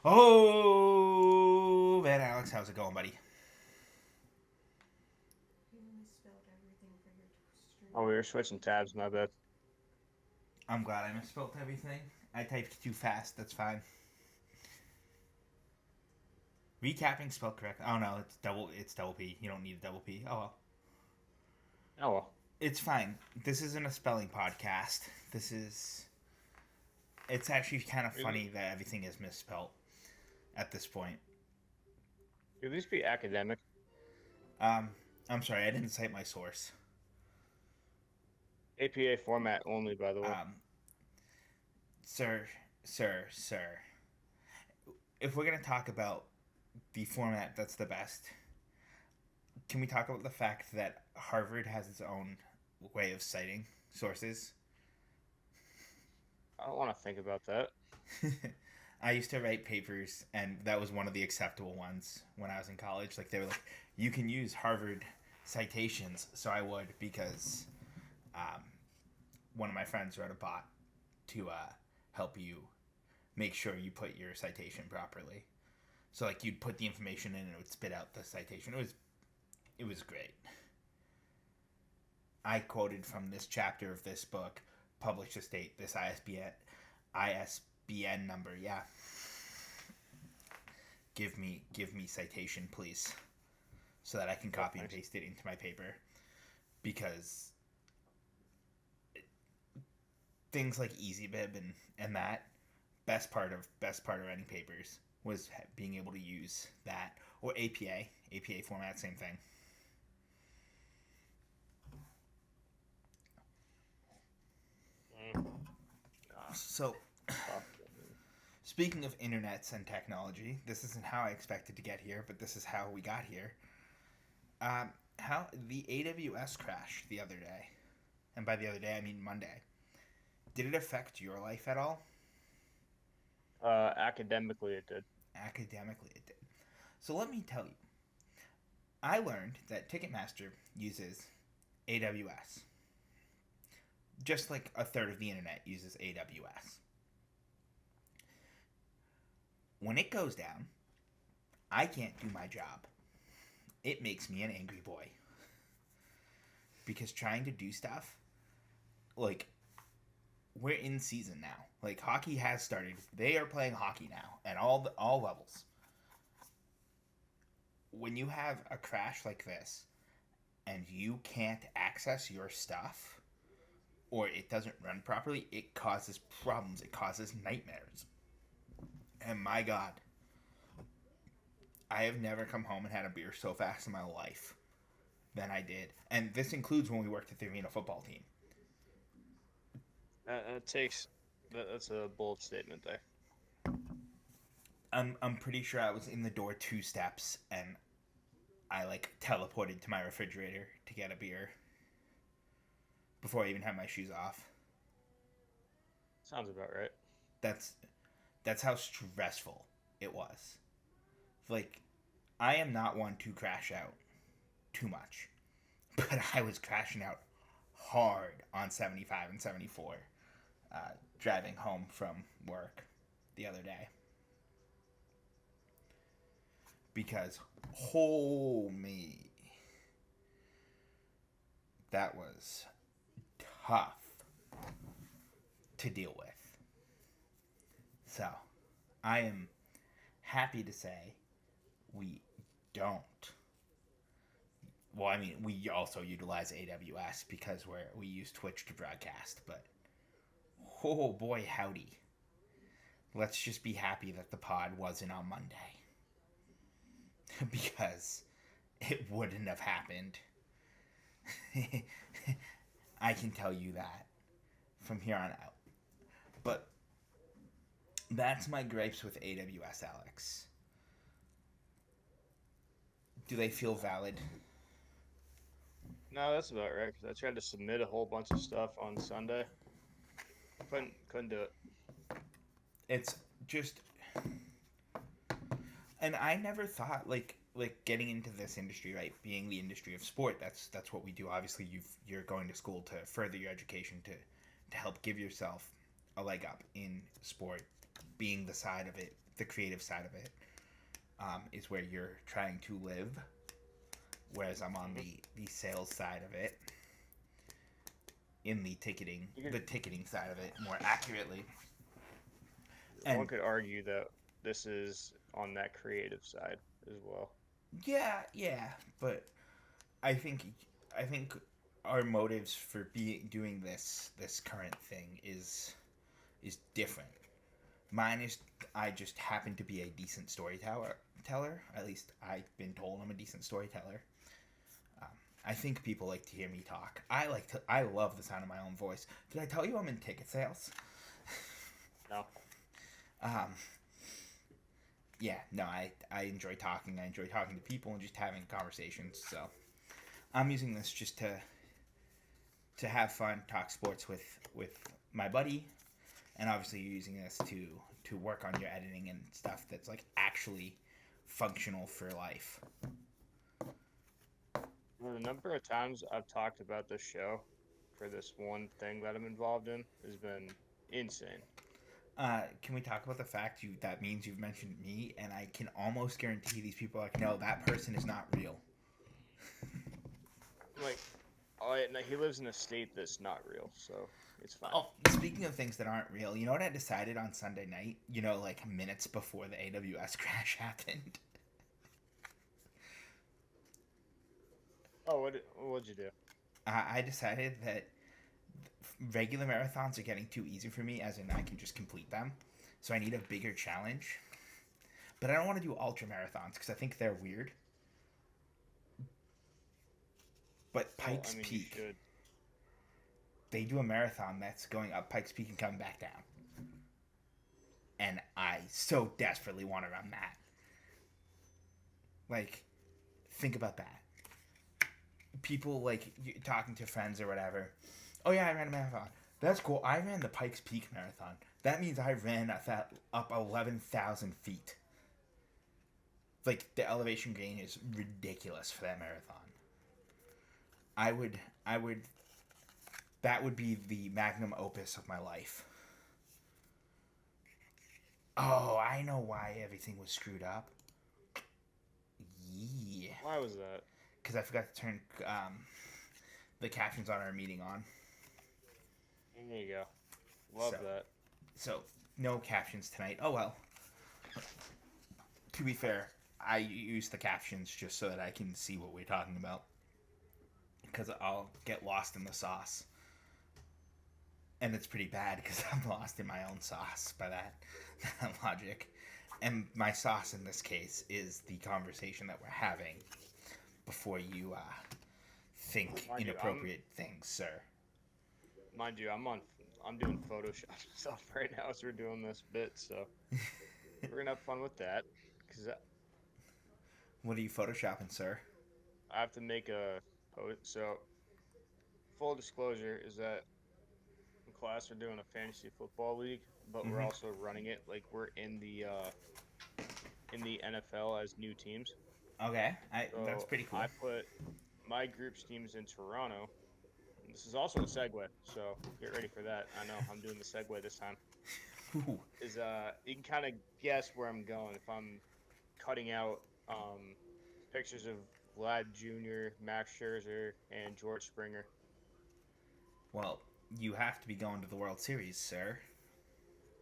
Oh, man, Alex, how's it going, buddy? You misspelled everything for your stream. Oh, we were switching tabs, my bad. I'm glad I misspelled everything. I typed too fast. That's fine. Recapping spelled correct. Oh no, it's double. It's double P. You don't need a double P. Oh well, Oh well. it's fine. This isn't a spelling podcast. This is. It's actually kind of Really? funny that everything is misspelled at this point. At least be academic. Um, I'm sorry, I didn't cite my source. APA format only, by the way. Um, sir, sir. If we're gonna talk about the format that's the best, can we talk about the fact that Harvard has its own way of citing sources? I don't want to think about that. I used to write papers, and that was one of the acceptable ones when I was in college. Like, they were like, you can use Harvard citations, so I would, because um, one of my friends wrote a bot to help you make sure you put your citation properly. So like you'd put the information in and it would spit out the citation. It was great. I quoted from this chapter of this book, published to state this ISBN number. Yeah, give me citation, please, so that I can That's copy and nice. paste it into my paper. Because things like EasyBib and that best part of writing papers was being able to use that, or APA format, same thing. Mm, nah, So, tough. speaking of internets and technology, this isn't how I expected to get here, but this is how we got here. How the AWS crash the other day, and by the other day I mean Monday. Did it affect your life at all? Academically, it did. Academically, it did. So let me tell you, I learned that Ticketmaster uses AWS, just like a third of the internet uses AWS. When it goes down, I can't do my job. It makes me an angry boy. Because trying to do stuff, like, we're in season now. Like, hockey has started. They are playing hockey now at all levels. When you have a crash like this and you can't access your stuff, or it doesn't run properly, it causes problems. It causes nightmares. And my God, I have never come home and had a beer so fast in my life than I did. And this includes when we worked at the arena football team. That takes. That's a bold statement there. I'm pretty sure I was in the door 2 steps and I like teleported to my refrigerator to get a beer before I even had my shoes off. Sounds about right. That's that's how stressful it was. Like, I am not one to crash out too much, but I was crashing out hard on 75 and 74, driving home from work the other day. Because, oh me, that was tough to deal with. So, I am happy to say we don't. Well, I mean, we also utilize AWS because we use Twitch to broadcast, but oh boy, howdy. Let's just be happy that the pod wasn't on Monday. Because it wouldn't have happened. I can tell you that from here on out. But that's my gripes with AWS, Alex. Do they feel valid? No, that's about right. Because I tried to submit a whole bunch of stuff on Sunday. Couldn't do it. It's just, and I never thought like getting into this industry, right? Being the industry of sport, that's what we do. Obviously, you're going to school to further your education to help give yourself a leg up in sport, being the side of it the creative side of it is where you're trying to live, whereas I'm on the sales side of it, in the ticketing side of it more accurately. And One could argue that this is on that creative side as well. yeah, but I think I think our motives for doing this current thing is different. Mine is I just happen to be a decent storyteller. At least I've been told I'm a decent storyteller. Um, I think people like to hear me talk. I love the sound of my own voice. Did I tell you I'm in ticket sales? No. Um, yeah, no, I enjoy talking. I enjoy talking to people and just having conversations. So I'm using this just to have fun, talk sports with my buddy, and obviously you're using this to work on your editing and stuff that's like actually functional for life. Well, the number of times I've talked about this show for this one thing that I'm involved in has been insane. Can we talk about the fact that means you've mentioned me, and I can almost guarantee these people are like, no, that person is not real. Like, oh, no, he lives in a state that's not real, so it's fine. Oh, speaking of things that aren't real, you know what I decided on Sunday night? You know, like minutes before the AWS crash happened. Oh, what'd you do? I decided that regular marathons are getting too easy for me, as in I can just complete them. So I need a bigger challenge. But I don't want to do ultra marathons because I think they're weird. But Pikes You Peak, should. they do a marathon that's going up Pikes Peak and coming back down. And I so desperately want to run that. Like, think about that. People, like, talking to friends or whatever. Oh, yeah, I ran a marathon. That's cool. I ran the Pikes Peak Marathon. That means I ran up 11,000 feet. Like, the elevation gain is ridiculous for that marathon. That would be the magnum opus of my life. Oh, I know why everything was screwed up. Yeah. Why was that? Because I forgot to turn the captions on our meeting on. There you go. Love that. So, no captions tonight. Oh, well. To be fair, I use the captions just so that I can see what we're talking about. Because I'll get lost in the sauce. And it's pretty bad because I'm lost in my own sauce by that logic. And my sauce in this case is the conversation that we're having before you think inappropriate things, sir. Mind you, I'm doing Photoshop stuff right now as we're doing this bit, so we're gonna have fun with that. Cause What are you photoshopping, sir? I have to make a post. So, full disclosure is that in class we're doing a fantasy football league, but we're also running it like we're in the NFL as new teams. Okay, So that's pretty cool. I put my group's teams in Toronto. This is also a segue, so get ready for that. I know I'm doing the segue this time. Ooh. You can kind of guess where I'm going if I'm cutting out pictures of Vlad Jr., Max Scherzer, and George Springer. Well, you have to be going to the World Series, sir.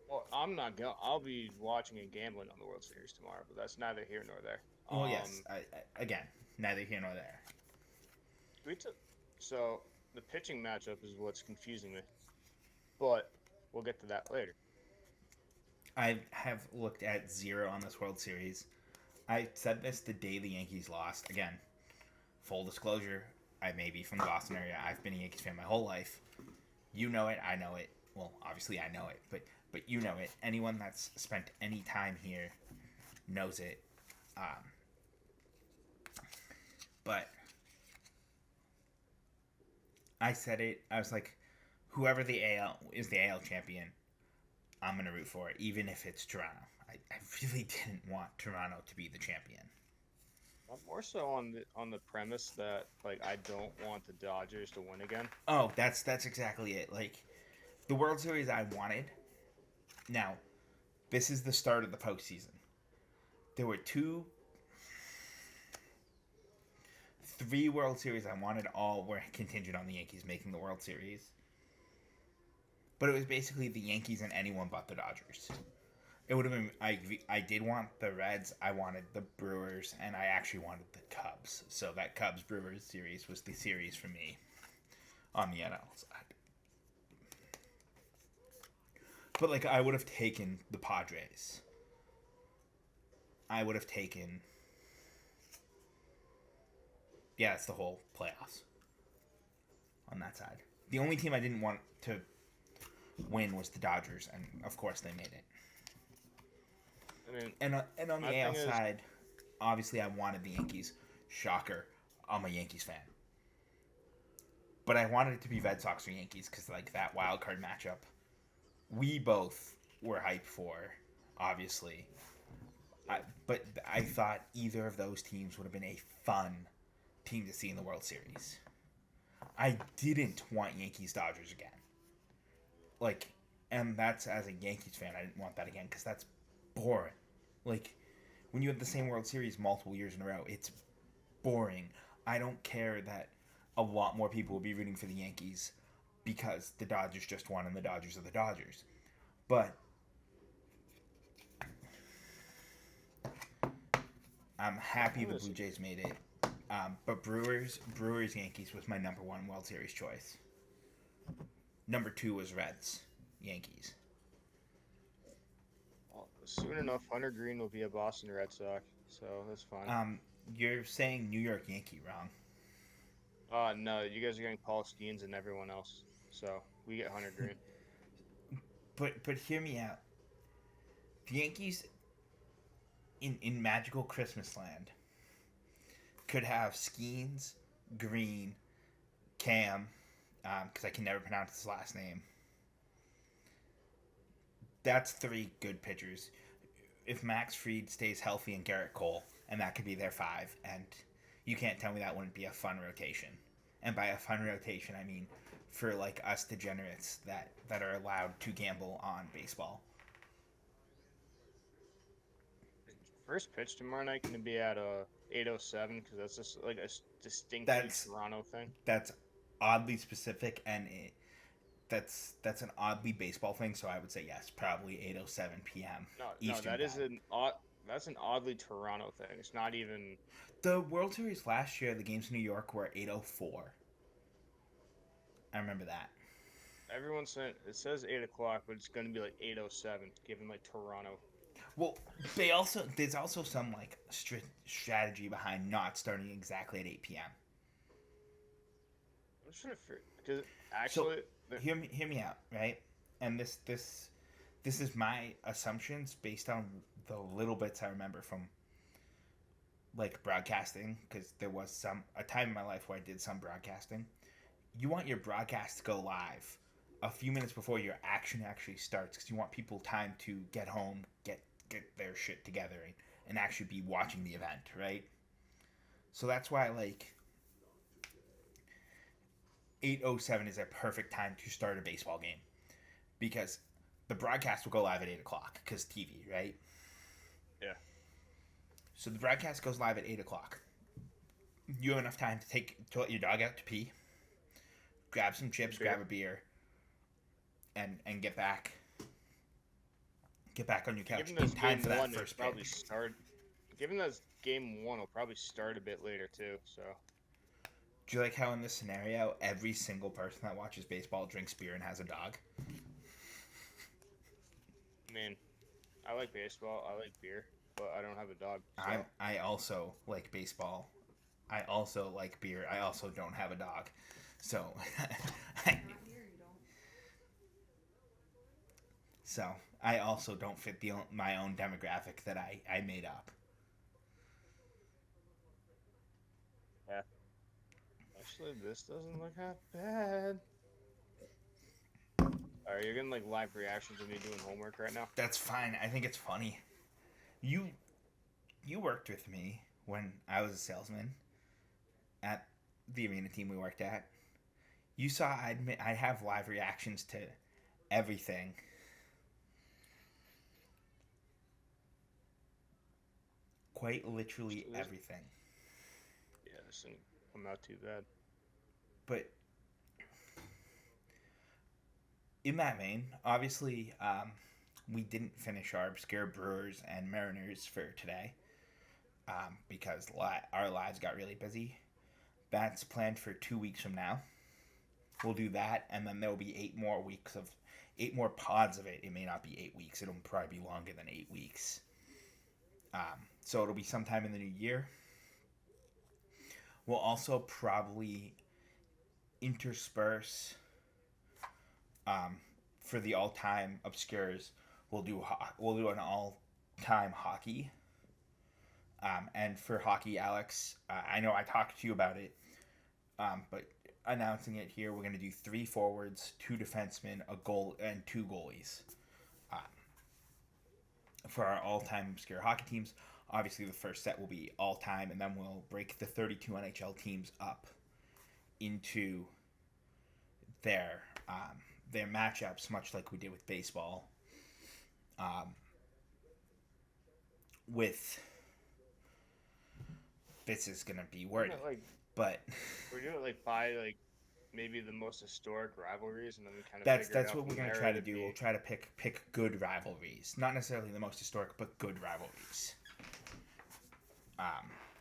Well, I'm not going. I'll be watching and gambling on the World Series tomorrow, but that's neither here nor there. Well, yes. Again, neither here nor there. So the pitching matchup is what's confusing me, but we'll get to that later. I have looked at zero on this World Series. I said this the day the Yankees lost. Again, full disclosure, I may be from the Boston area. I've been a Yankees fan my whole life. You know it. I know it. Well, obviously I know it, but you know it. Anyone that's spent any time here knows it. But I said it. I was like, whoever the AL is the AL champion, I'm gonna root for it, even if it's Toronto. I really didn't want Toronto to be the champion. I'm more so on the premise that like I don't want the Dodgers to win again. Oh, that's exactly it. Like the World Series I wanted. Now, this is the start of the postseason. There were three World Series I wanted. All were contingent on the Yankees making the World Series. But it was basically the Yankees and anyone but the Dodgers. It would have been... I did want the Reds, I wanted the Brewers, and I actually wanted the Cubs. So that Cubs-Brewers series was the series for me on the NL side. But, like, I would have taken the Padres. I would have taken... Yeah, it's the whole playoffs on that side. The only team I didn't want to win was the Dodgers, and of course they made it. I mean, and on the AL side, obviously I wanted the Yankees. Shocker, I'm a Yankees fan. But I wanted it to be Red Sox or Yankees because, like, that wild card matchup, we both were hyped for, obviously. But I thought either of those teams would have been a fun team to see in the World Series. I didn't want Yankees-Dodgers again. Like, and that's, as a Yankees fan, I didn't want that again because that's boring. Like, when you have the same World Series multiple years in a row, it's boring. I don't care that a lot more people will be rooting for the Yankees because the Dodgers just won and the Dodgers are the Dodgers. But I'm happy the Blue Jays made it. But Brewers Yankees was my number one World Series choice. Number 2 was Reds Yankees. Well, soon enough, Hunter Green will be a Boston Red Sox, so that's fine. You're saying New York Yankee wrong. No, you guys are getting Paul Skeens and everyone else, so we get Hunter Green. But hear me out. The Yankees in magical Christmas land could have Skeens, Green, Cam, because I can never pronounce his last name. That's 3 good pitchers. If Max Fried stays healthy and Garrett Cole, and that could be their 5, and you can't tell me that wouldn't be a fun rotation. And by a fun rotation, I mean for, like, us degenerates that are allowed to gamble on baseball. First pitch tomorrow night going to be at 8:07 because that's just like a distinctly Toronto thing. That's oddly specific, and that's an oddly baseball thing. So I would say yes, probably 8:07 p.m. No, that is that's an oddly Toronto thing. It's not even the World Series last year. The games in New York were 8:04. I remember that. Everyone said it says 8:00, but it's going to be like 8:07, given like Toronto. Well, there's also some like strategy behind not starting exactly at 8 p.m. I'm just trying to figure because actually, so, hear me out, right? And this is my assumptions based on the little bits I remember from like broadcasting, because there was a time in my life where I did some broadcasting. You want your broadcast to go live a few minutes before your action actually starts, because you want people time to get home, get their shit together, and actually be watching the event, right? So that's why, like, 8:07 is a perfect time to start a baseball game, because the broadcast will go live at 8 o'clock, because TV, right? Yeah. So the broadcast goes live at 8 o'clock. You have enough time to let your dog out to pee, grab some chips, grab a beer, and get back on your couch in time for that first pitch. Given that game 1 will probably start a bit later too, so. Do you like how in this scenario every single person that watches baseball drinks beer and has a dog? I mean, I like baseball, I like beer, but I don't have a dog. So. I also like baseball. I also like beer. I also don't have a dog. So So I also don't fit my own demographic that I made up. Yeah. Actually, this doesn't look that bad. Are you getting like live reactions of me doing homework right now? That's fine. I think it's funny. You worked with me when I was a salesman at the arena team we worked at. You saw I have live reactions to everything. Quite literally So this, everything. yeah, this didn't come out too bad. But in that vein, obviously, we didn't finish our obscure Brewers and Mariners for today because our lives got really busy. That's planned for 2 weeks from now. We'll do that, and then there will be 8 more pods of it. It may not be 8 weeks. It'll probably be longer than 8 weeks. So it'll be sometime in the new year. We'll also probably intersperse for the all-time obscures. We'll do an all-time hockey. And for hockey, Alex, I know I talked to you about it, but announcing it here, we're going to do 3 forwards, 2 defensemen, a goal, and 2 goalies for our all-time obscure hockey teams. Obviously, the first set will be all-time, and then we'll break the 32 NHL teams up into their matchups, much like we did with baseball. With this is gonna be wordy, but we're doing it like by like maybe the most historic rivalries, and then we kind of that's what we're gonna try to do. We'll try to pick good rivalries, not necessarily the most historic, but good rivalries.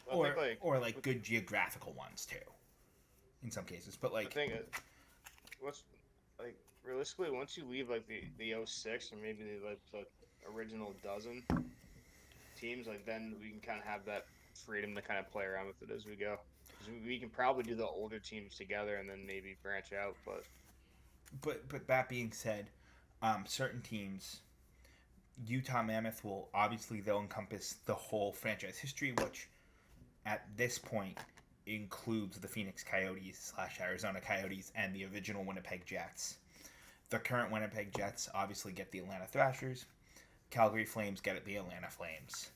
Or good geographical ones too, in some cases. But like, I think what's like realistically, once you leave like the 06 or maybe the original dozen teams, like then we can kind of have that freedom to kind of play around with it as we go. We can probably do the older teams together and then maybe branch out. But that being said, certain teams, Utah Mammoth they'll encompass the whole franchise history, which at this point includes the Phoenix Coyotes / Arizona Coyotes and the original Winnipeg Jets. The current Winnipeg Jets obviously get the Atlanta Thrashers. Calgary Flames get the Atlanta Flames.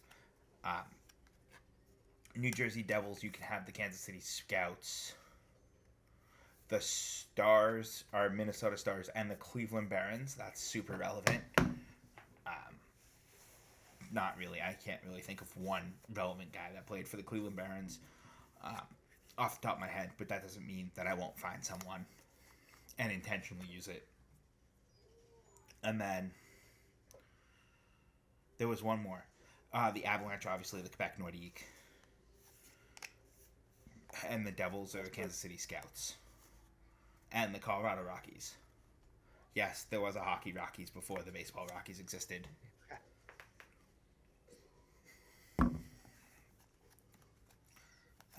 New Jersey Devils, you can have the Kansas City Scouts. The Stars are Minnesota Stars and the Cleveland Barons. That's super relevant. Not really. I can't really think of one relevant guy that played for the Cleveland Barons off the top of my head, but that doesn't mean that I won't find someone and intentionally use it. And then there was one more. The Avalanche, obviously, the Quebec Nordique. And the Devils are the Kansas City Scouts. And the Colorado Rockies. Yes, there was a hockey Rockies before the baseball Rockies existed.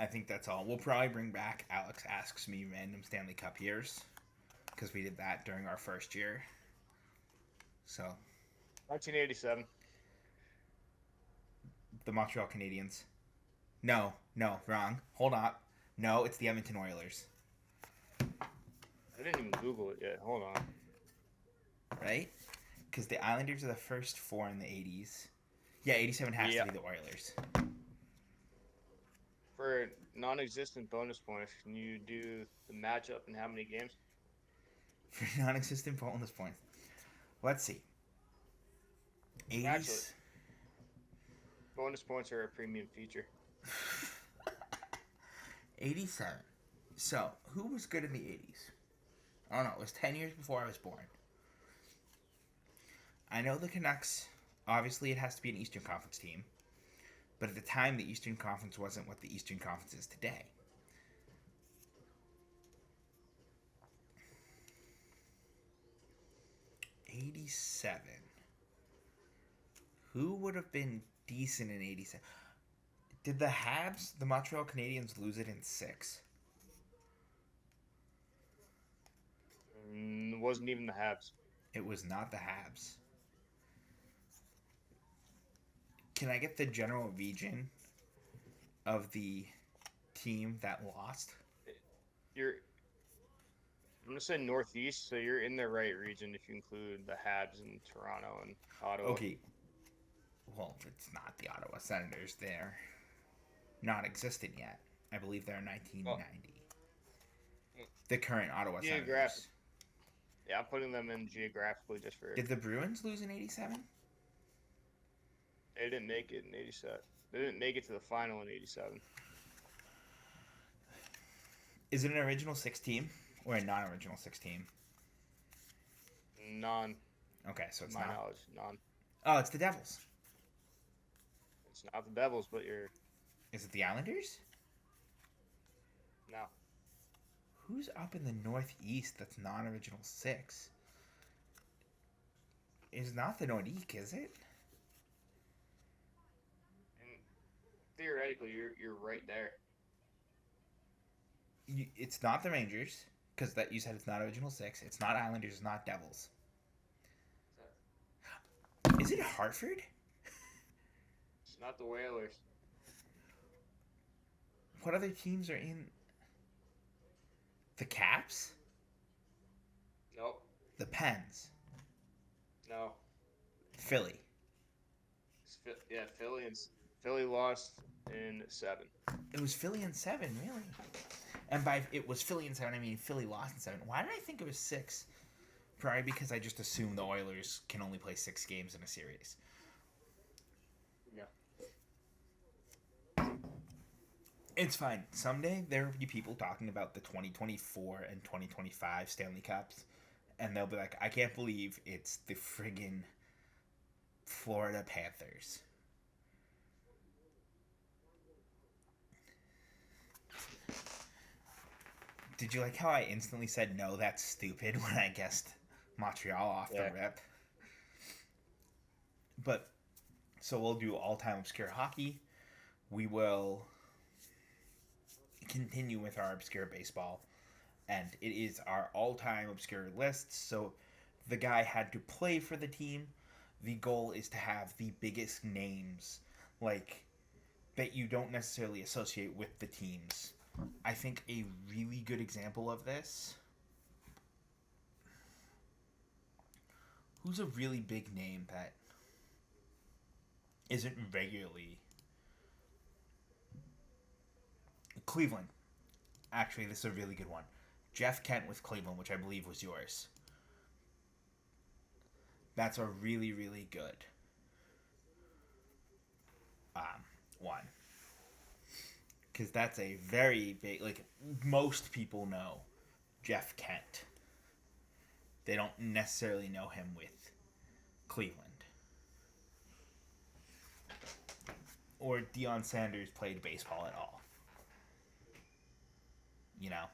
I think that's all. We'll probably bring back Alex Asks Me Random Stanley Cup years, because we did that during our first year. So 1987. The Montreal Canadiens. No, wrong. Hold up. No, it's the Edmonton Oilers. I didn't even Google it yet. Hold on. Right? Because the Islanders are the first 4 in the 80s. Yeah, 87 has to be the Oilers. For non-existent bonus points, can you do the matchup and how many games? For non-existent bonus points. Let's see. 80s. Actually, bonus points are a premium feature. 87. So, who was good in the 80s? I don't know. It was 10 years before I was born. I know the Canucks, obviously it has to be an Eastern Conference team. But at the time, the Eastern Conference wasn't what the Eastern Conference is today. '87. Who would have been decent in '87? Did the Habs, the Montreal Canadiens, lose it in 6? It wasn't even the Habs. It was not the Habs. Can I get the general region of the team that lost? I'm gonna say Northeast, so you're in the right region if you include the Habs and Toronto and Ottawa. Okay. Well, it's not the Ottawa Senators. They're non-existent yet. I believe they're 1990. The current Ottawa Senators. Yeah, I'm putting them in geographically just for... Did the Bruins lose in '87? They didn't make it in '87. They didn't make it to the final in '87. Is it an original six team or a non-original six team? None, Okay, so to it's my not. knowledge, none. Oh, it's the Devils. It's not the Devils, but you're Is it the Islanders? no. Who's up in the Northeast that's non-original six? It's not the Nordique, is it? And theoretically, you're right there. It's not the Rangers, because that you said it's not original six. It's not Islanders. It's not Devils. Is it Hartford? It's not the Whalers. What other teams are in? The Caps? Nope. The Pens? No. Philly? Yeah, Philly lost in 7. It was Philly in 7, really? And by it was Philly in 7, I mean Philly lost in 7. Why did I think it was 6? Probably because I just assumed the Oilers can only play 6 games in a series. Yeah. It's fine. Someday there will be people talking about the 2024 and 2025 Stanley Cups, and they'll be like, I can't believe it's the friggin' Florida Panthers. Did you like how I instantly said, no, that's stupid, when I guessed Montreal off the rip? But, so we'll do all-time obscure hockey. We will continue with our obscure baseball. And it is our all-time obscure list. So the guy had to play for the team. The goal is to have the biggest names, like, that you don't necessarily associate with the teams. I think a really good example of this. Who's a really big name that isn't regularly? Cleveland. Actually, this is a really good one. Jeff Kent with Cleveland, which I believe was yours. That's a really, really good one. Because that's a very big, like, most people know Jeff Kent. They don't necessarily know him with Cleveland. Or Deion Sanders played baseball at all. You know?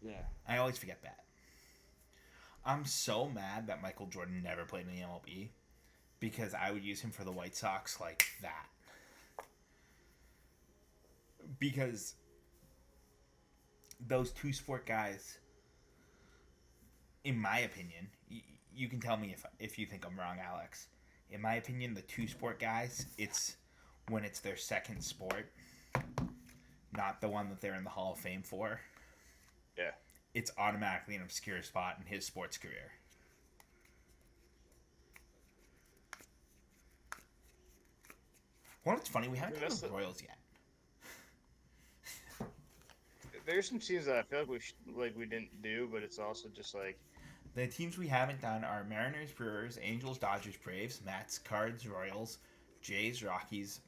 Yeah. I always forget that. I'm so mad that Michael Jordan never played in the MLB, because I would use him for the White Sox like that. Because those two sport guys, in my opinion, you can tell me if you think I'm wrong, Alex. In my opinion, the two sport guys, it's when it's their second sport, not the one that they're in the Hall of Fame for. Yeah. It's automatically an obscure spot in his sports career. Well, it's funny, we haven't done the Royals yet. There's some teams that I feel like we didn't do, but it's also just like the teams we haven't done are Mariners, Brewers, Angels, Dodgers, Braves, Mets, Cards, Royals, Jays, Rockies,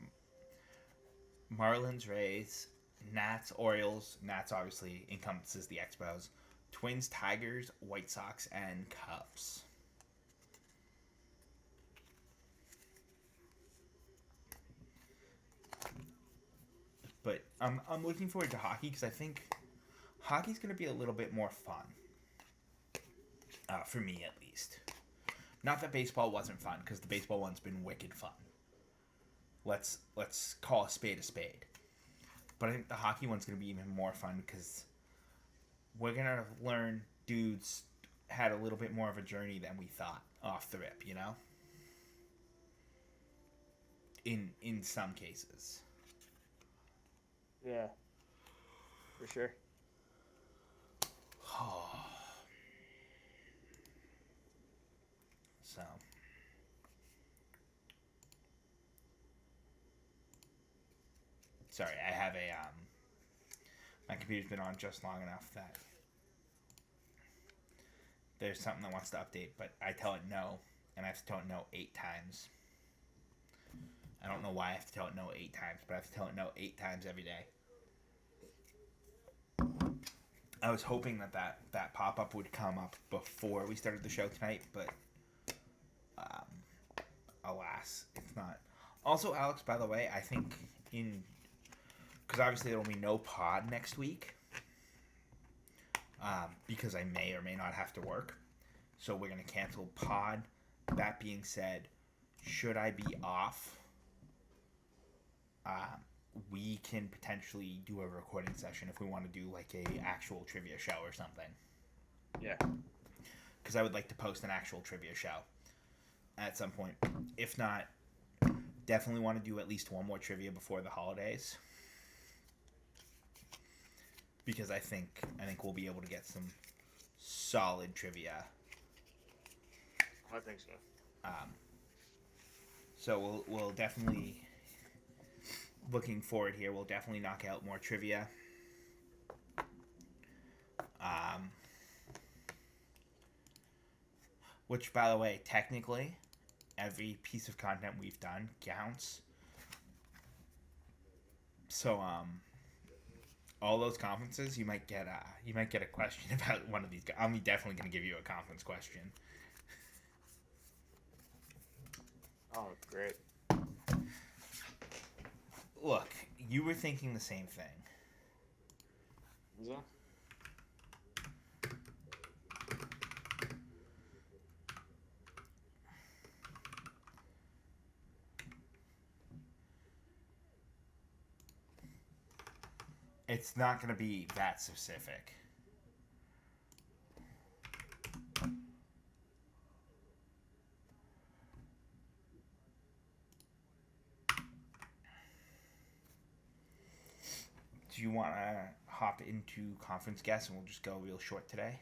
Marlins, Rays, Nats, Orioles. Nats obviously encompasses the Expos. Twins, Tigers, White Sox, and Cubs. But I'm looking forward to hockey because I think hockey's going to be a little bit more fun. For me, at least. Not that baseball wasn't fun, because the baseball one's been wicked fun. Let's call a spade. But I think the hockey one's going to be even more fun because we're going to learn dudes had a little bit more of a journey than we thought off the rip, you know? In some cases. Yeah. For sure. So. Sorry, I have my computer's been on just long enough that there's something that wants to update, but I tell it no, and I have to tell it no 8 times. don't know why I have to tell it no 8 times, but I have to tell it no 8 times every day. I was hoping that pop-up would come up before we started the show tonight, but alas, it's not. Also, Alex, by the way, I think because obviously there will be no pod next week, because I may or may not have to work, so we're going to cancel pod. That being said, should I be off, we can potentially do a recording session if we want to do like a actual trivia show or something. Yeah. Because I would like to post an actual trivia show at some point. If not, definitely want to do at least one more trivia before the holidays. Because I think we'll be able to get some solid trivia. I think so. So we'll definitely, looking forward here, we'll definitely knock out more trivia. Which, by the way, technically, every piece of content we've done counts. So, all those conferences, you might get a question about one of these guys. I'm definitely going to give you a conference question. Oh, great. Look, you were thinking the same thing. Is that? It's not going to be that specific. Do you want to hop into conference guests and we'll just go real short today?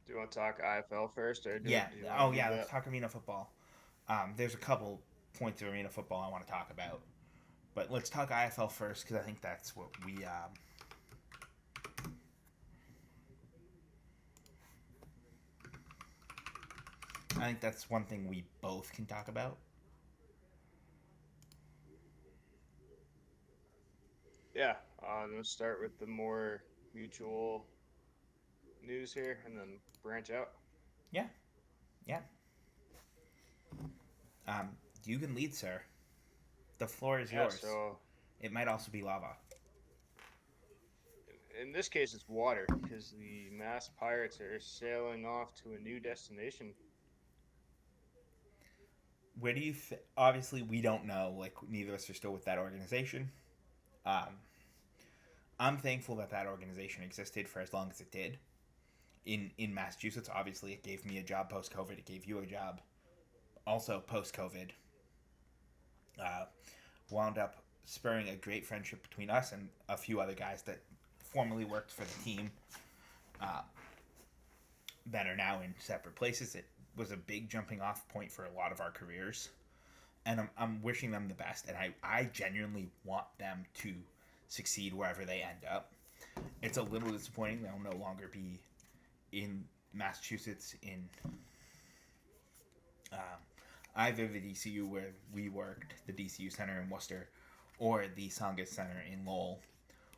Do you want to talk IFL first, or do Yeah. you want to do Let's talk arena football. There's a couple points of arena football I want to talk about, but let's talk IFL first because I think that's what we. I think that's one thing we both can talk about. Yeah, let's start with the more mutual news here, and then branch out. Yeah. You can lead, sir. The floor is yours. So It might also be lava. in this case, it's water because the Mass Pirates are sailing off to a new destination. Where do you obviously we don't know, like neither of us are still with that organization. I'm thankful that organization existed for as long as it did in Massachusetts. Obviously it gave me a job post-COVID. It gave you a job also post-COVID. Wound up spurring a great friendship between us and a few other guys that formerly worked for the team that are now in separate places. It was a big jumping off point for a lot of our careers, and I'm wishing them the best, and I genuinely want them to succeed wherever they end up. It's a little disappointing they'll no longer be in Massachusetts in either the DCU where we worked, the DCU Center in Worcester, or the Songus Center in Lowell,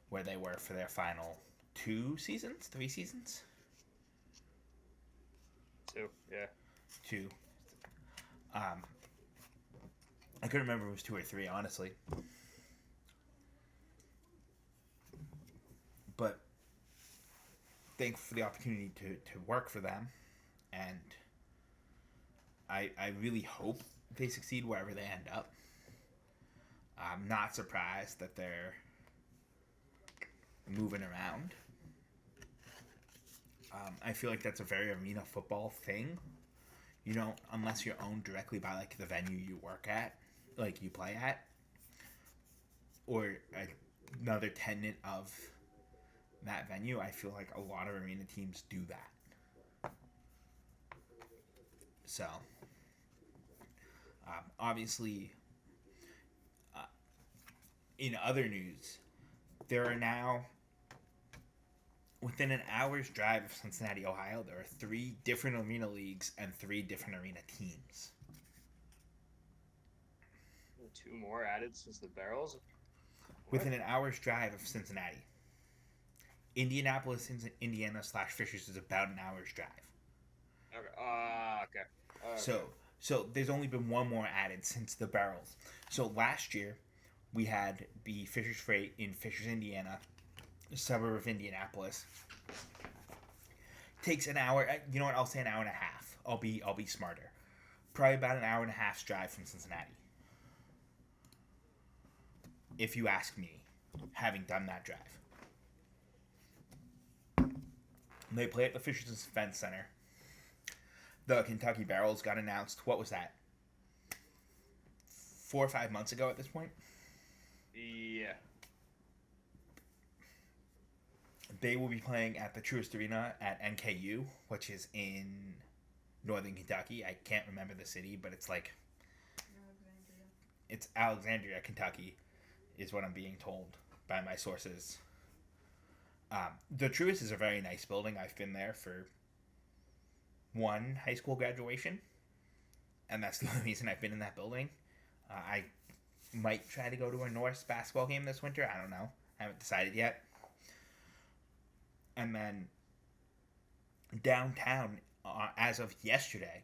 where they were for their final 3 seasons? 2, yeah. 2. I couldn't remember if it was 2 or 3, honestly. But thankful for the opportunity to work for them, and I really hope they succeed wherever they end up. I'm not surprised that they're moving around. I feel like that's a very arena football thing. You don't, unless you're owned directly by like the venue you work at, like you play at, or another tenant of that venue. I feel like a lot of arena teams do that. So, obviously, in other news, there are now, within an hour's drive of Cincinnati, Ohio, there are 3 different arena leagues and 3 different arena teams. Two more added since the barrels. What? Within an hour's drive of Cincinnati. Indianapolis, Indiana / Fishers is about an hour's drive. Okay. Okay. So so there's only been one more added since the barrels. So last year we had the Fishers Freight in Fishers, Indiana, a suburb of Indianapolis. Takes an hour. You know what? I'll say an hour and a half. I'll be smarter. Probably about an hour and a half's drive from Cincinnati. If you ask me, having done that drive. They play at the Fishers Defense Center. The Kentucky Barrels got announced. What was that? 4 or 5 months ago at this point? Yeah. They will be playing at the Truist Arena at NKU, which is in northern Kentucky. I can't remember the city, but it's like... Alexandria. It's Alexandria, Kentucky, is what I'm being told by my sources. The Truist is a very nice building. I've been there for one high school graduation, and that's the only reason I've been in that building. I might try to go to a Norse basketball game this winter. I don't know. I haven't decided yet. And then downtown, as of yesterday,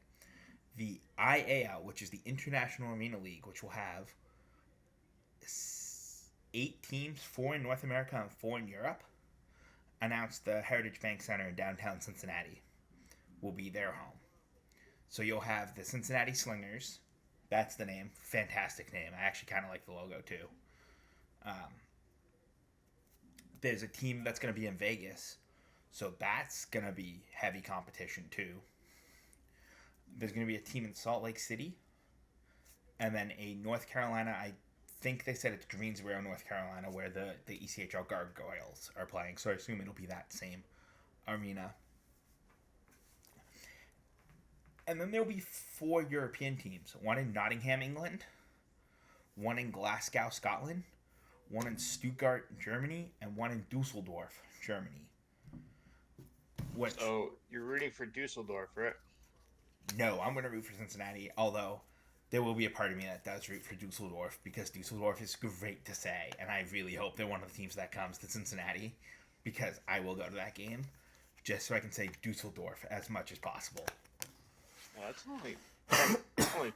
the IAL, which is the International Arena League, which will have 8 teams, 4 in North America and 4 in Europe, announced the Heritage Bank Center in downtown Cincinnati will be their home. So you'll have the Cincinnati Slingers. That's the name. Fantastic name. I actually kind of like the logo too. There's a team that's going to be in Vegas. So that's going to be heavy competition too. There's going to be a team in Salt Lake City. And then a North Carolina, I think they said it's Greensboro, North Carolina, where the ECHL Gargoyles are playing. So I assume it'll be that same arena. And then there'll be 4 European teams. One in Nottingham, England. One in Glasgow, Scotland. One in Stuttgart, Germany. And one in Dusseldorf, Germany. Which, So you're rooting for Dusseldorf, right? no, I'm going to root for Cincinnati. Although, there will be a part of me that does root for Dusseldorf. Because Dusseldorf is great to say. And I really hope they're one of the teams that comes to Cincinnati. Because I will go to that game. Just so I can say Dusseldorf as much as possible. Well, that's only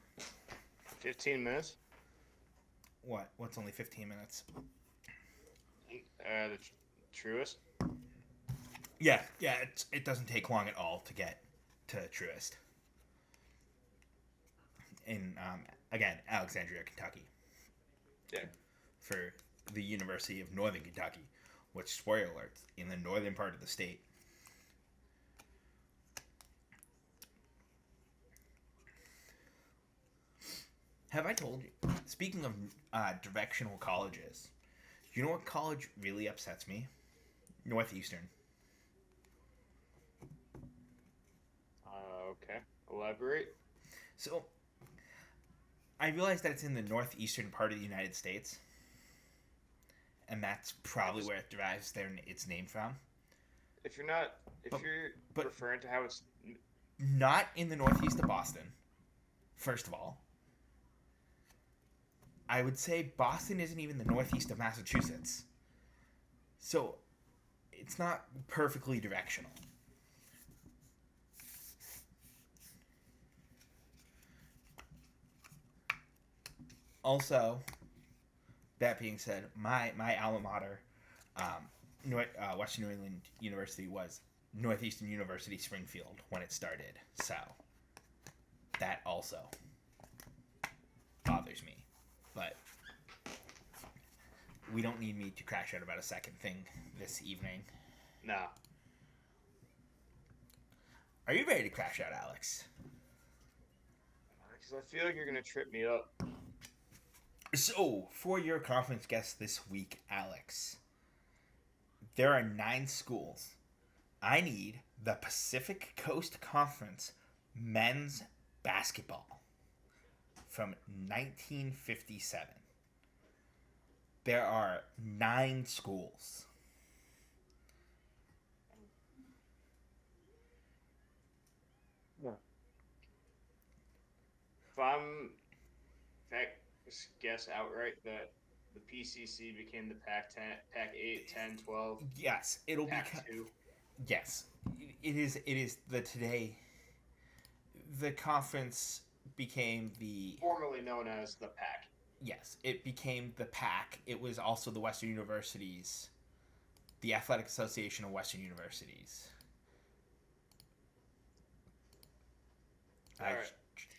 15 minutes. What? What's only 15 minutes? The Truist. Yeah, it doesn't take long at all to get to Truist. In, again, Alexandria, Kentucky. Yeah. For the University of Northern Kentucky, which, spoiler alert, in the northern part of the state. Have I told you? Speaking of directional colleges, you know what college really upsets me? Northeastern. Okay. Elaborate. So, I realize that it's in the northeastern part of the United States, and that's probably where it derives its name from. If you're referring to how it's Not in the northeast of Boston, first of all. I would say Boston isn't even the northeast of Massachusetts. So, it's not perfectly directional. Also, that being said, my alma mater, Western New England University, was Northeastern University Springfield when it started. So, that also bothers me. But we don't need me to crash out about a second thing this evening. no. Are you ready to crash out, Alex? Because I feel like you're gonna trip me up. So, for your conference guest this week, Alex, there are 9 schools. I need the Pacific Coast Conference men's basketball from 1957. There are 9 schools. If I'm just guess outright that the PCC became the Pac 10, Pac 8, 10, 12, Yes, it'll be. Pac 2, Yes, it is. It is the today. The conference became the. formerly known as the Pac. Yes, it became the PAC. It was also the Western Universities, the Athletic Association of Western Universities. All right.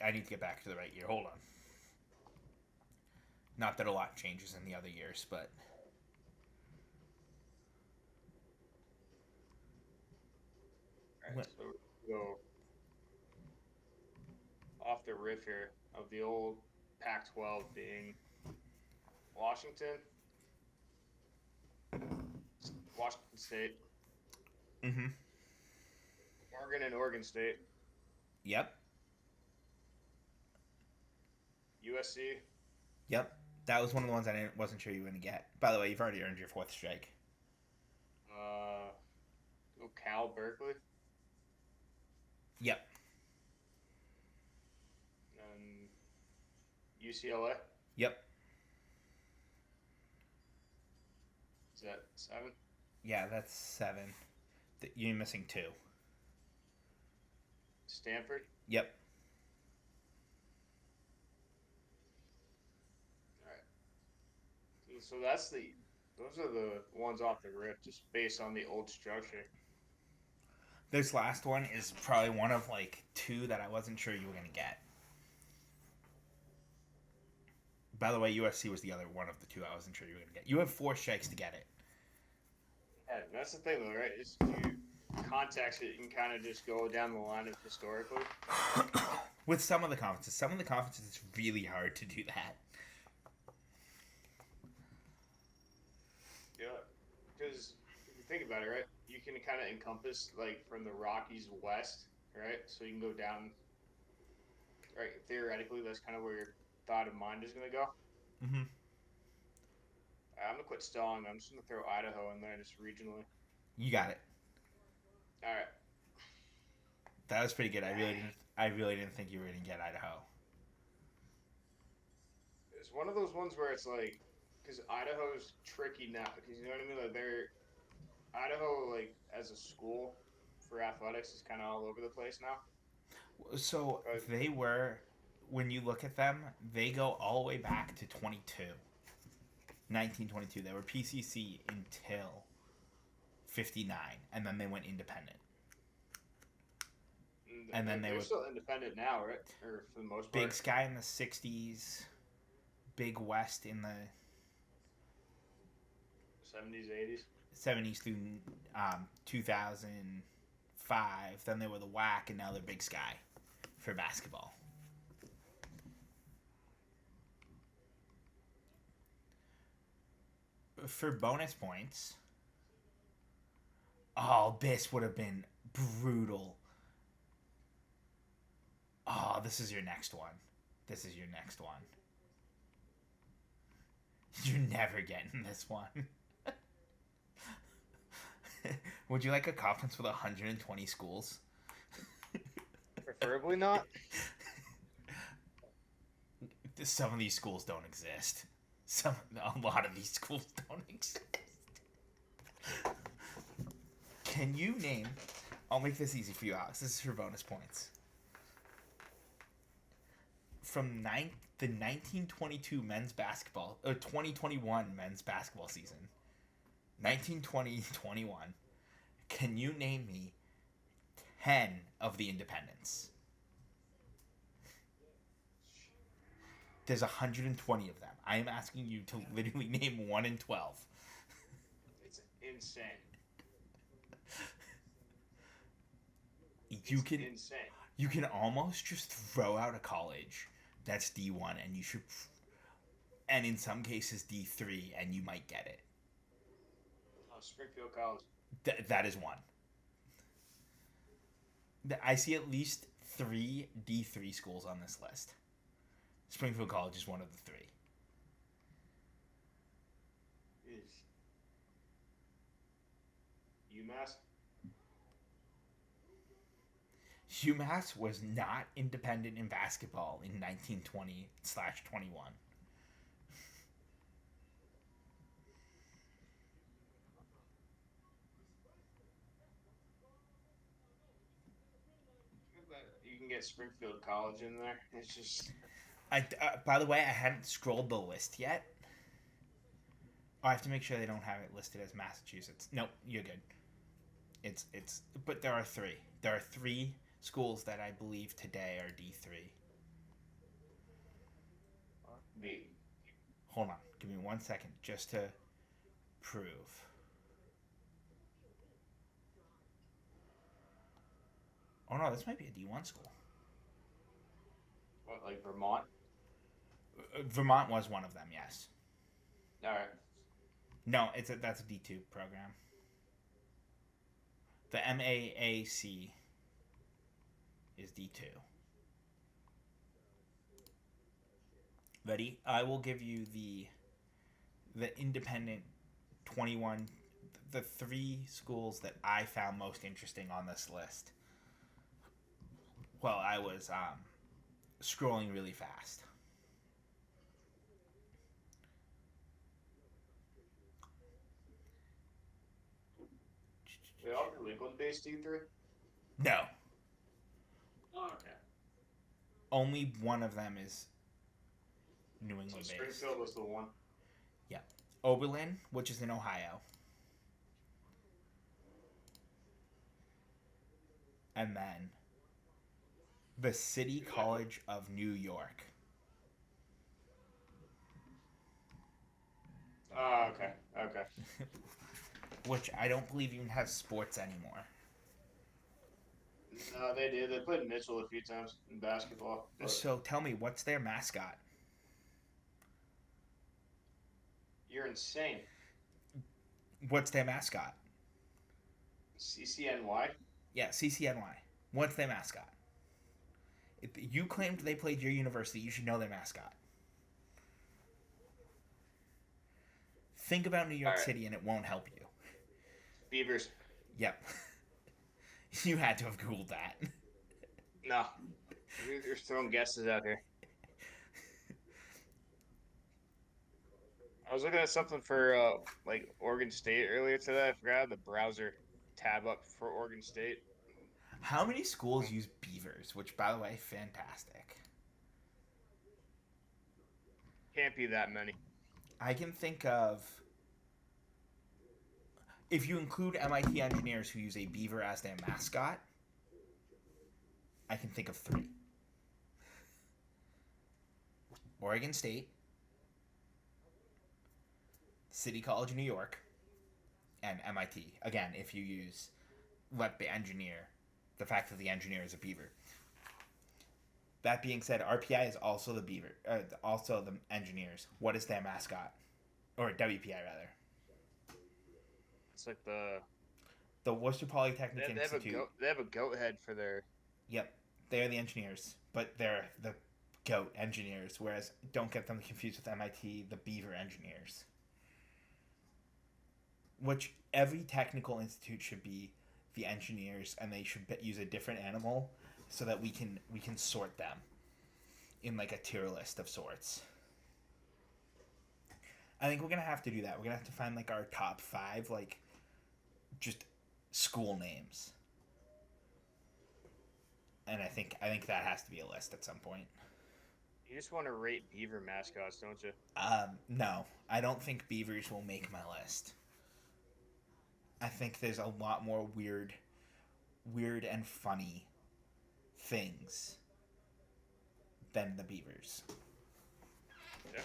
I need to get back to the right year. Hold on. Not that a lot changes in the other years, but All right. So we go off the riff here of the old Pac 12 being Washington, Washington State, mm-hmm. Oregon, and Oregon State, Yep, USC, yep. That was one of the ones wasn't sure you were gonna get. By the way, you've already earned your fourth strike. Cal, Berkeley, Yep, and UCLA. yep. Is that 7? Yeah, that's 7. You're missing 2. Stanford. Yep. All right. So those are the ones off the rip, just based on the old structure. This last one is probably one of like 2 that I wasn't sure you were gonna get. By the way, USC was the other one of the 2 I wasn't sure you were gonna get. You have 4 strikes to get it. Yeah, that's the thing, though, right? Is you context it, you can kind of just go down the line of historically. With some of the conferences, it's really hard to do that. Yeah, because if you think about it, right, you can kind of encompass like from the Rockies west, right? So you can go down, right? Theoretically, that's kind of where your thought of mind is gonna go. Mm-hmm. I'm gonna quit stalling. I'm just gonna throw Idaho in there, just regionally. You got it. All right. That was pretty good. I really didn't think you were gonna get Idaho. It's one of those ones where it's like, because Idaho's tricky now. Because you know what I mean? Like Idaho, like as a school for athletics, is kind of all over the place now. So they were, when you look at them, they go all the way back to 1922. They were PCC until 59, and then they went independent. And then they're still independent now, right? Or for the most part. Big Sky in the 60s, Big West in the 70s, 80s. 70s through 2005. Then they were the WAC, and now they're Big Sky for basketball. For bonus points, this would have been brutal. This is your next one. You're never getting this one. Would you like a conference with 120 schools? Preferably not. Some of these schools don't exist. A lot of these schools don't exist. Can you name? I'll make this easy for you, Alex. This is for bonus points. From the 1922 men's basketball, 2021 men's basketball season, 1920-21. Can you name me 10 of the independents? There's 120 of them. I am asking you to literally name 1 in 12. It's insane. Insane. You can almost just throw out a college that's D1, and you should, and in some cases D3, and you might get it. Springfield College. That is one. I see at least 3 D3 schools on this list. Springfield College is one of the 3. UMass? UMass was not independent in basketball in 1920/21. get Springfield College in there. It's just By the way, I hadn't scrolled the list yet. Oh, I have to make sure they don't have it listed as Massachusetts. Nope, you're good. It's. But there are three. There are three schools that I believe today are D3. the Hold on, give me 1 second just to prove. Oh no, this might be a D1 school. what, like Vermont. Vermont was one of them, yes. All right. No, that's a D2 program. The MAAC is D2. Ready? I will give you the independent 21, the three schools that I found most interesting on this list. Well, I was scrolling really fast. They all New England based D3. No, Oh, okay. only one of them is New So England based. Springfield was the one. Oberlin, which is in Ohio. And then the City College of New York. Oh, okay. Okay. Which I don't believe even has sports anymore. No, they did. They played Mitchell a few times in basketball. But So tell me, what's their mascot? you're insane. What's their mascot? CCNY. Yeah, CCNY. What's their mascot? If you claimed they played your university, you should know their mascot. Think about New York Alright. City and it won't help you. Beavers. Yep. You had to have Googled that. No. You're throwing guesses out here. I was looking at something for like Oregon State earlier today. I forgot the browser tab up for Oregon State. How many schools use beavers? Which, by the way, fantastic. Can't be that many. I can think of, if you include MIT engineers who use a beaver as their mascot, I can think of three. Oregon State, City College of New York, and MIT. Again, if you let the engineer, the fact that the engineer is a beaver. That being said, RPI is also the beaver, also the engineers. What is their mascot? Or WPI, rather. It's like The Worcester Polytechnic they have Institute. they have a goat head for their. Yep, they're the engineers, but they're the goat engineers, whereas don't get them confused with MIT, the beaver engineers. Which every technical institute should be the engineers, and they should use a different animal so that we can sort them in like a tier list of sorts. I think we're gonna have to do that. We're gonna have to find like our top 5, like just school names, and I think that has to be a list at some point. You just want to rate beaver mascots, don't you? No, I don't think beavers will make my list. I think there's a lot more weird and funny things than the beavers. Yeah.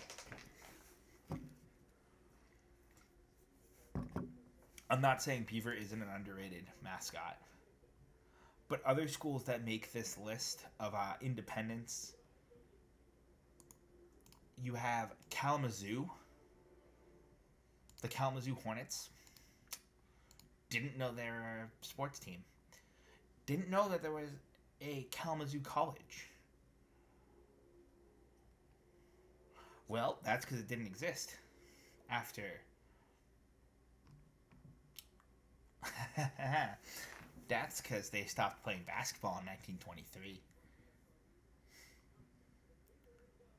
I'm not saying beaver isn't an underrated mascot, but other schools that make this list of independents, you have Kalamazoo, the Kalamazoo Hornets. Didn't know they were a sports team. Didn't know that there was a Kalamazoo College. Well, that's because it didn't exist after. That's because they stopped playing basketball in 1923.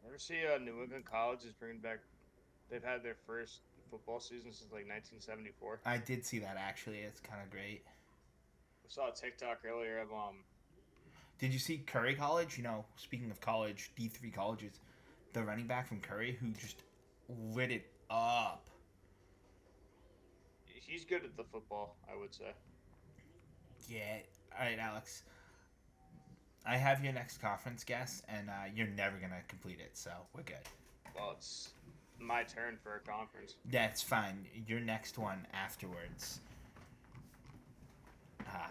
Ever see New England College is bringing back? They've had their first football season since like 1974. I did see that actually. It's kind of great. I saw a TikTok earlier of Did you see Curry College? You know, speaking of college, D3 colleges, the running back from Curry who just lit it up. He's good at the football, I would say. Yeah. All right, Alex. I have your next conference guess, and you're never gonna complete it, so we're good. Well, it's my turn for a conference. That's fine. Your next one afterwards. Uh,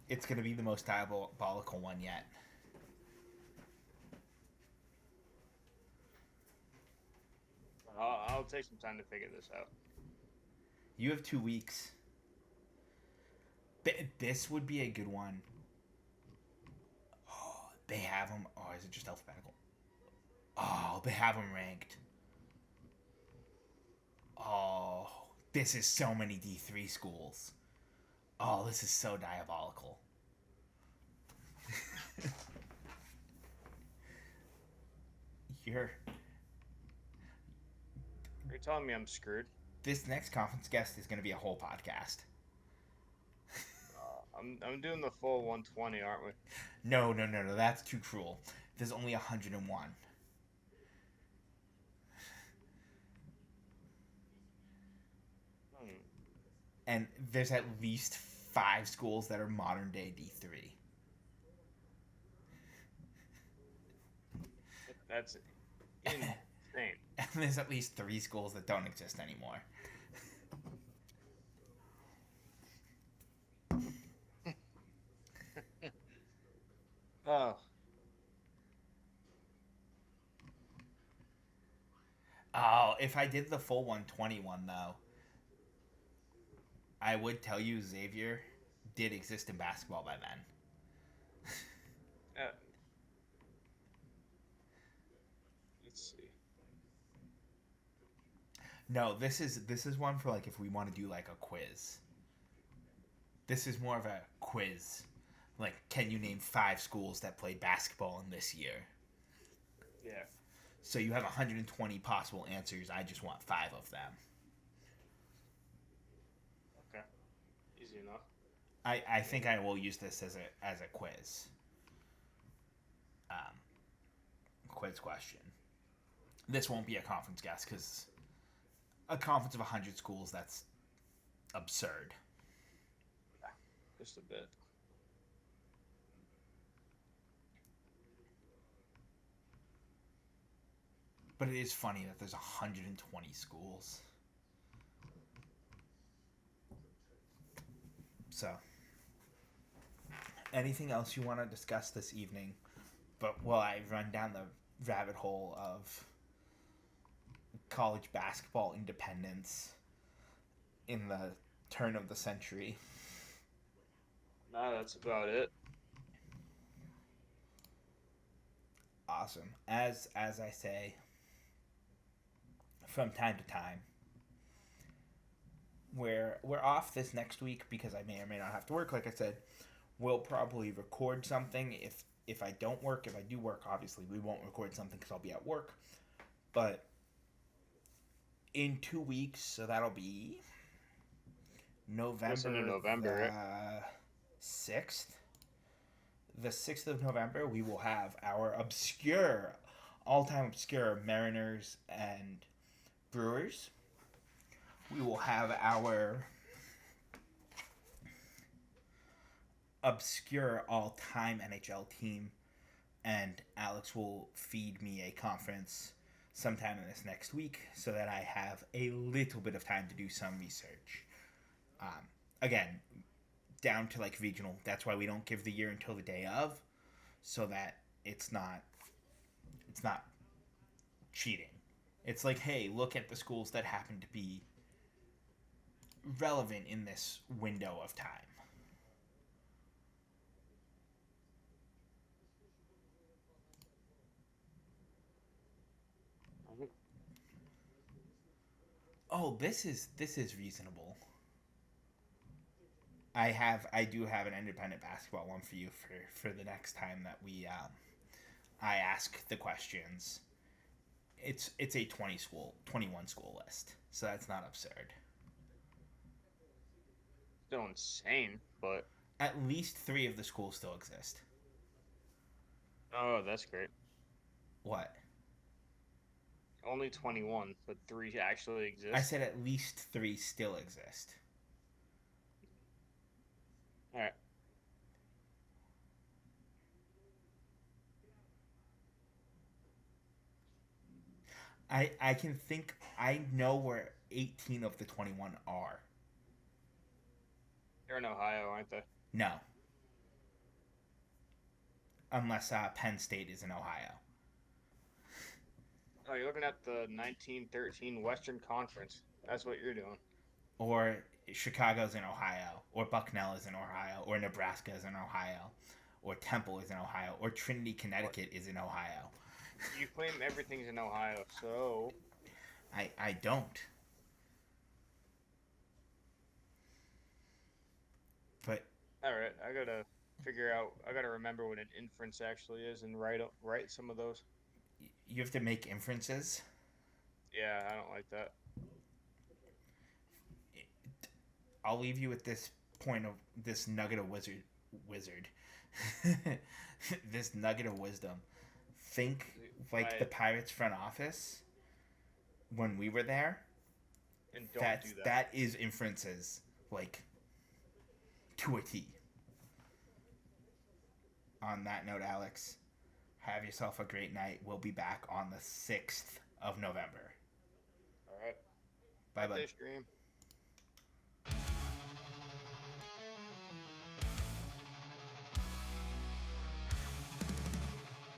it's gonna be the most diabolical one yet. I'll take some time to figure this out. You have 2 weeks. This would be a good one. Oh, they have them. Oh, is it just alphabetical? Oh, they have them ranked. Oh, this is so many D3 schools. Oh, this is so diabolical. You're You're telling me I'm screwed? This next conference guest is going to be a whole podcast. I'm doing the full 120, aren't we? No. That's too cruel. There's only 101. And there's at least 5 schools that are modern day D3. That's insane. And there's at least 3 schools that don't exist anymore. Oh. Oh, if I did the full 121 though, I would tell you Xavier did exist in basketball by then. Let's see. No, this is one for like if we want to do like a quiz. This is more of a quiz. Like, can you name 5 schools that played basketball in this year? Yeah. So you have 120 possible answers. I just want 5 of them. Okay. Easy enough. I think I will use this as a quiz. Quiz question. This won't be a conference guess because a conference of 100 schools, that's absurd. Just a bit. But it is funny that there's 120 schools. So, anything else you want to discuss this evening? But while I run down the rabbit hole of college basketball independence in the turn of the century. No, that's about it. Awesome. As I say from time to time, we're off this next week because I may or may not have to work. Like I said, we'll probably record something. If I don't work, if I do work, obviously we won't record something because I'll be at work. But in 2 weeks, so that'll be November 6th. The 6th of November, we will have our all-time obscure Mariners and Brewers. We will have our obscure all-time NHL team, and Alex will feed me a conference sometime in this next week so that I have a little bit of time to do some research. Again, down to like regional. That's why we don't give the year until the day of, so that it's not cheating. It's like, hey, look at the schools that happen to be relevant in this window of time. Oh, this is reasonable. I do have an independent basketball one for you for the next time that we I ask the questions. It's a 21 school list, so that's not absurd. Still insane, but At least 3 of the schools still exist. Oh, that's great. What? Only 21, but three actually I exist. said at least 3 still exist. All right. I can think I know where 18 of the 21 are. They're in Ohio, aren't they? No, unless Penn State is in Ohio. Oh, you're looking at the 1913 Western Conference. That's what you're doing. Or Chicago's in Ohio, or Bucknell is in Ohio, or Nebraska is in Ohio, or Temple is in Ohio, or Trinity, What? Connecticut is in Ohio. You claim everything's in Ohio, so I don't. But all right. I gotta figure out. I gotta remember what an inference actually is and write some of those. you have to make inferences. Yeah, I don't like that. I'll leave you with this point of this nugget of wizard. This nugget of wisdom. Think like the I Pirates front office when we were there. and don't do that. That is inferences like to a T. On that note, Alex, have yourself a great night. We'll be back on the 6th of November. All right. Bye Birthday bye. stream.